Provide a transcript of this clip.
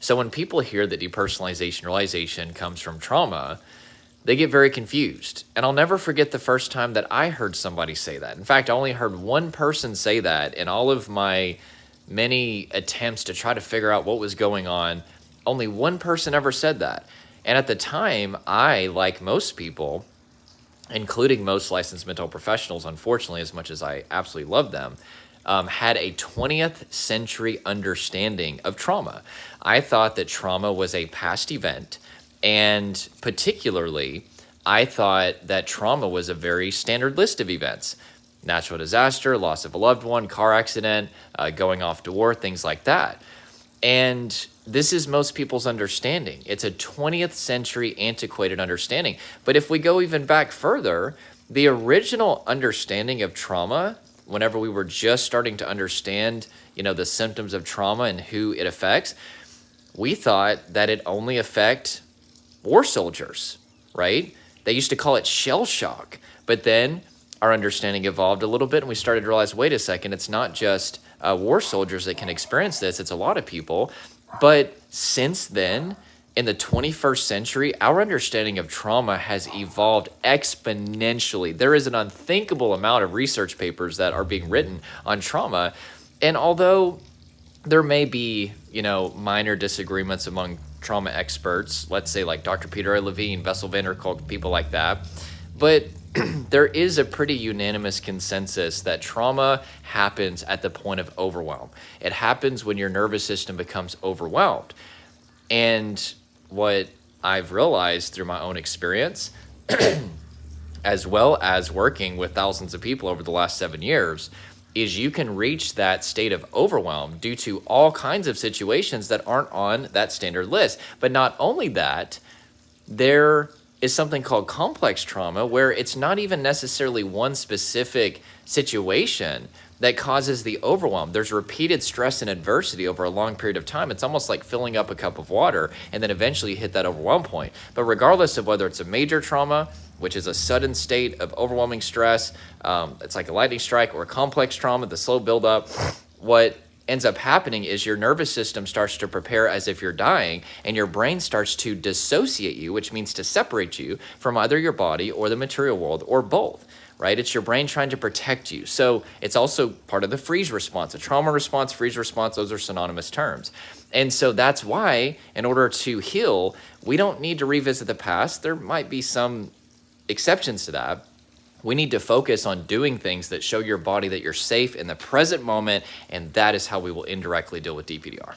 So when people hear that depersonalization realization comes from trauma, they get very confused. And I'll never forget the first time that I heard somebody say that. In fact, I only heard one person say that in all of my many attempts to try to figure out what was going on. Only one person ever said that. And at the time, I, like most people, including most licensed mental professionals, unfortunately, as much as I absolutely love them, had a 20th century understanding of trauma. I thought that trauma was a past event, and particularly, I thought that trauma was a very standard list of events. Natural disaster, loss of a loved one, car accident, going off to war, things like that. And this is most people's understanding. It's a 20th century antiquated understanding. But if we go even back further, the original understanding of trauma, whenever we were just starting to understand, the symptoms of trauma and who it affects, we thought that it only affect war soldiers, right? They used to call it shell shock. But then our understanding evolved a little bit and we started to realize, wait a second, it's not just war soldiers that can experience this, it's a lot of people. But since then, in the 21st century, our understanding of trauma has evolved exponentially. There is an unthinkable amount of research papers that are being written on trauma. And although there may be, minor disagreements among trauma experts, let's say like Dr. Peter A. Levine, Bessel van der Kolk, people like that, but there is a pretty unanimous consensus that trauma happens at the point of overwhelm. It happens when your nervous system becomes overwhelmed. And what I've realized through my own experience, as well as working with thousands of people over the last 7 years, is you can reach that state of overwhelm due to all kinds of situations that aren't on that standard list. But not only that, there is something called complex trauma, where it's not even necessarily one specific situation that causes the overwhelm. There's repeated stress and adversity over a long period of time. It's almost like filling up a cup of water and then eventually you hit that overwhelm point. But regardless of whether it's a major trauma, which is a sudden state of overwhelming stress, it's like a lightning strike, or a complex trauma, the slow buildup, what ends up happening is your nervous system starts to prepare as if you're dying, and your brain starts to dissociate you, which means to separate you from either your body or the material world, or both, right? It's your brain trying to protect you. So it's also part of the freeze response. A trauma response, freeze response, those are synonymous terms. And so that's why, in order to heal, we don't need to revisit the past. There might be some exceptions to that. We need to focus on doing things that show your body that you're safe in the present moment, and that is how we will indirectly deal with DPDR.